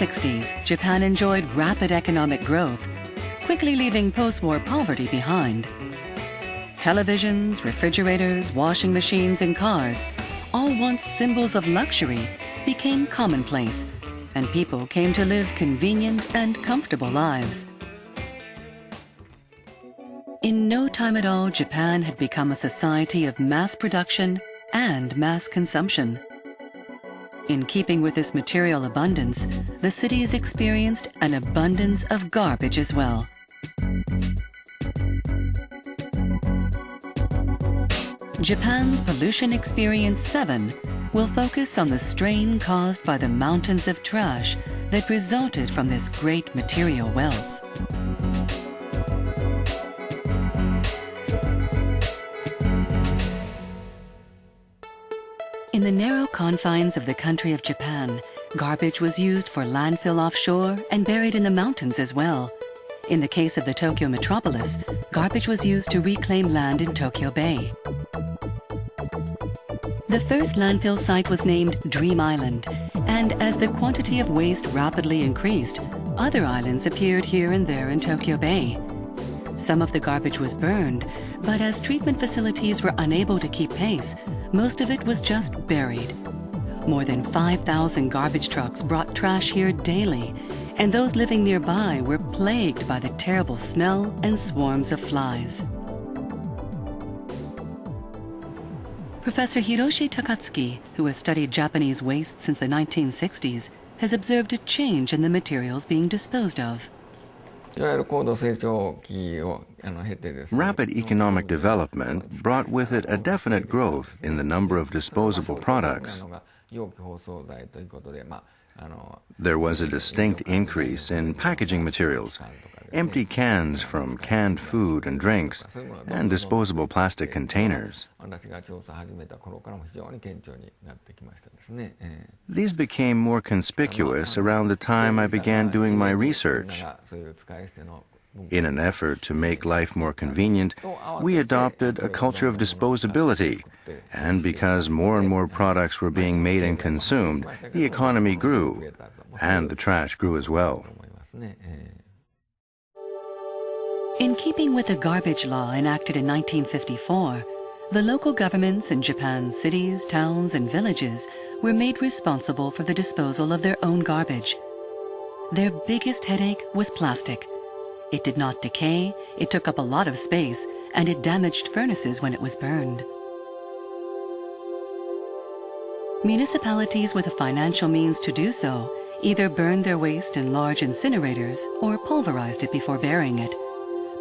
1960s, Japan enjoyed rapid economic growth, quickly leaving post-war poverty behind. Televisions, refrigerators, washing machines, and cars, all once symbols of luxury, became commonplace, and people came to live convenient and comfortable lives. In no time at all, Japan had become a society of mass production and mass consumption. In keeping with this material abundance, the cities experienced an abundance of garbage as well. Japan's Pollution Experience 7 will focus on the strain caused by the mountains of trash that resulted from this great material wealth. In the narrow confines of the country of Japan, garbage was used for landfill offshore and buried in the mountains as well. In the case of the Tokyo metropolis, garbage was used to reclaim land in Tokyo Bay. The first landfill site was named Dream Island, and as the quantity of waste rapidly increased, other islands appeared here and there in Tokyo Bay. Some of the garbage was burned, but as treatment facilities were unable to keep pace, most of it was just buried. More than 5,000 garbage trucks brought trash here daily, and those living nearby were plagued by the terrible smell and swarms of flies. Professor Hiroshi Takatsuki, who has studied Japanese waste since the 1960s, has observed a change in the materials being disposed of. Rapid economic development brought with it a definite growth in the number of disposable products. There was a distinct increase in packaging materials, empty cans from canned food and drinks, and disposable plastic containers. These became more conspicuous around the time I began doing my research. In an effort to make life more convenient, we adopted a culture of disposability, and because more and more products were being made and consumed, the economy grew, and the trash grew as well. In keeping with the garbage law enacted in 1954, the local governments in Japan's cities, towns, and villages were made responsible for the disposal of their own garbage. Their biggest headache was plastic. It did not decay, it took up a lot of space, and it damaged furnaces when it was burned. Municipalities with the financial means to do so either burned their waste in large incinerators or pulverized it before burying it.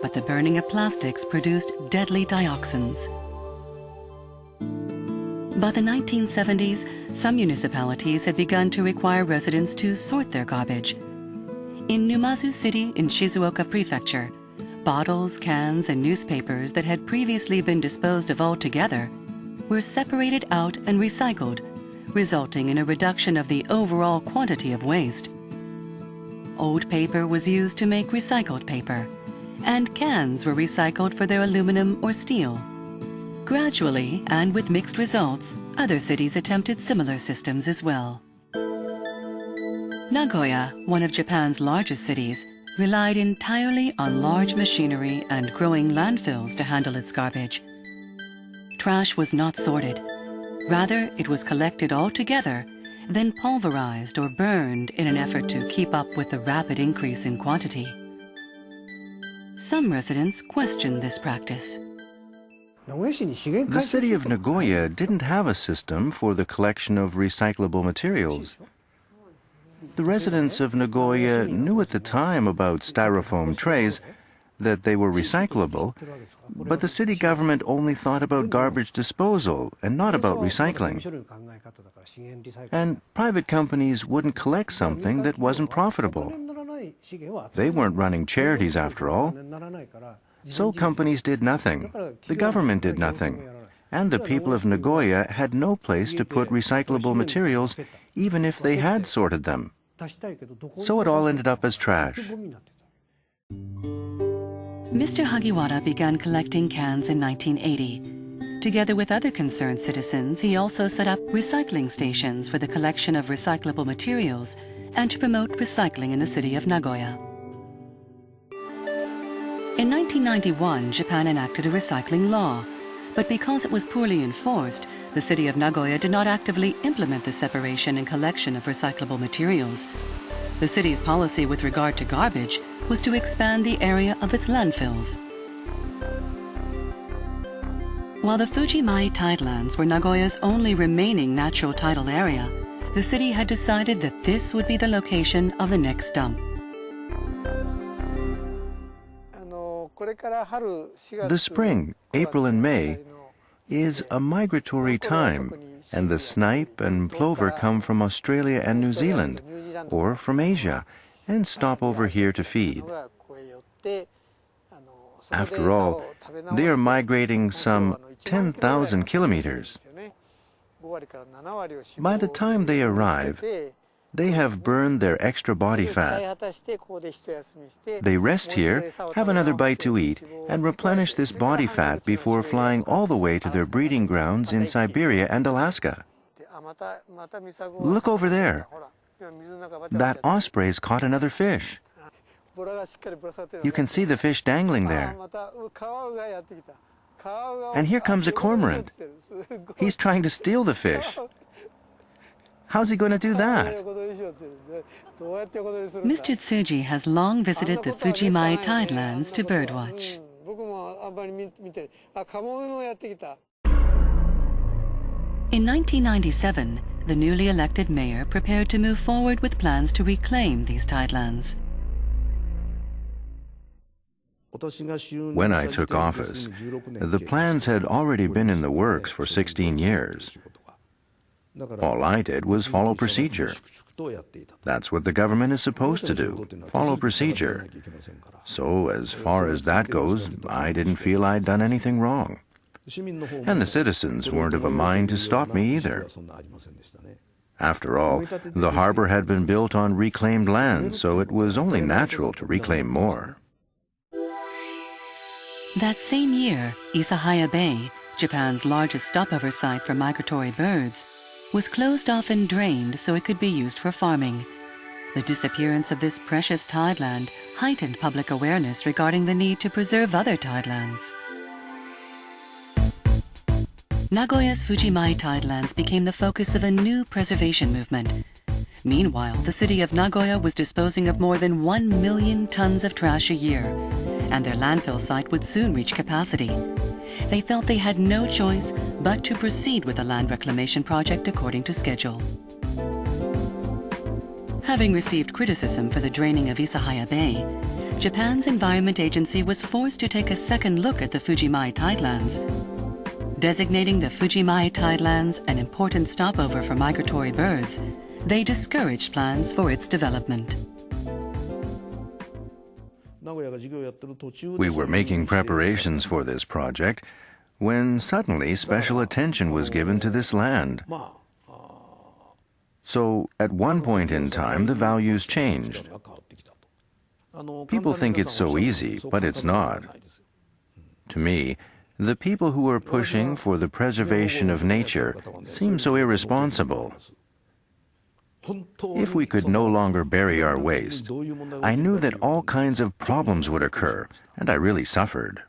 But the burning of plastics produced deadly dioxins. By the 1970s, some municipalities had begun to require residents to sort their garbage. In Numazu City in Shizuoka Prefecture, bottles, cans, and newspapers that had previously been disposed of altogether were separated out and recycled, resulting in a reduction of the overall quantity of waste. Old paper was used to make recycled paper, and cans were recycled for their aluminum or steel. Gradually, and with mixed results, other cities attempted similar systems as well. Nagoya, one of Japan's largest cities, relied entirely on large machinery and growing landfills to handle its garbage. Trash was not sorted. Rather, it was collected all together, then pulverized or burned in an effort to keep up with the rapid increase in quantity. Some residents questioned this practice. The city of Nagoya didn't have a system for the collection of recyclable materials. The residents of Nagoya knew at the time about styrofoam trays, that they were recyclable, but the city government only thought about garbage disposal and not about recycling. And private companies wouldn't collect something that wasn't profitable. They weren't running charities after all. So companies did nothing, the government did nothing, and the people of Nagoya had no place to put recyclable materials even if they had sorted them. So it all ended up as trash. Mr. Hagiwara began collecting cans in 1980. Together with other concerned citizens, he also set up recycling stations for the collection of recyclable materials and to promote recycling in the city of Nagoya. In 1991, Japan enacted a recycling law, but because it was poorly enforced, the city of Nagoya did not actively implement the separation and collection of recyclable materials. The city's policy with regard to garbage was to expand the area of its landfills. While the Fujimai tidelands were Nagoya's only remaining natural tidal area, the city had decided that this would be the location of the next dump. The spring, April and May, is a migratory time, and the snipe and plover come from Australia and New Zealand, or from Asia, and stop over here to feed. After all, they are migrating some 10,000 kilometers. By the time they arrive, they have burned their extra body fat. They rest here, have another bite to eat, and replenish this body fat before flying all the way to their breeding grounds in Siberia and Alaska. Look over there. That osprey's caught another fish. You can see the fish dangling there. And here comes a cormorant. He's trying to steal the fish. How's he going to do that? Mr. Tsuji has long visited the Fujimai tidelands to birdwatch. In 1997, the newly elected mayor prepared to move forward with plans to reclaim these tidelands. When I took office, the plans had already been in the works for 16 years. All I did was follow procedure. That's what the government is supposed to do, follow procedure. So, as far as that goes, I didn't feel I'd done anything wrong. And the citizens weren't of a mind to stop me either. After all, the harbor had been built on reclaimed land, so it was only natural to reclaim more. That same year, Isahaya Bay, Japan's largest stopover site for migratory birds, was closed off and drained so it could be used for farming. The disappearance of this precious tideland heightened public awareness regarding the need to preserve other tidelands. Nagoya's Fujimai tidelands became the focus of a new preservation movement. Meanwhile, the city of Nagoya was disposing of more than 1 million tons of trash a year, and their landfill site would soon reach capacity. They felt they had no choice but to proceed with the land reclamation project according to schedule. Having received criticism for the draining of Isahaya Bay, Japan's Environment Agency was forced to take a second look at the Fujimai tidelands. Designating the Fujimai tidelands an important stopover for migratory birds, they discouraged plans for its development. We were making preparations for this project when suddenly special attention was given to this land. So, at one point in time, the values changed. People think it's so easy, but it's not. To me, the people who are pushing for the preservation of nature seem so irresponsible. If we could no longer bury our waste, I knew that all kinds of problems would occur, and I really suffered.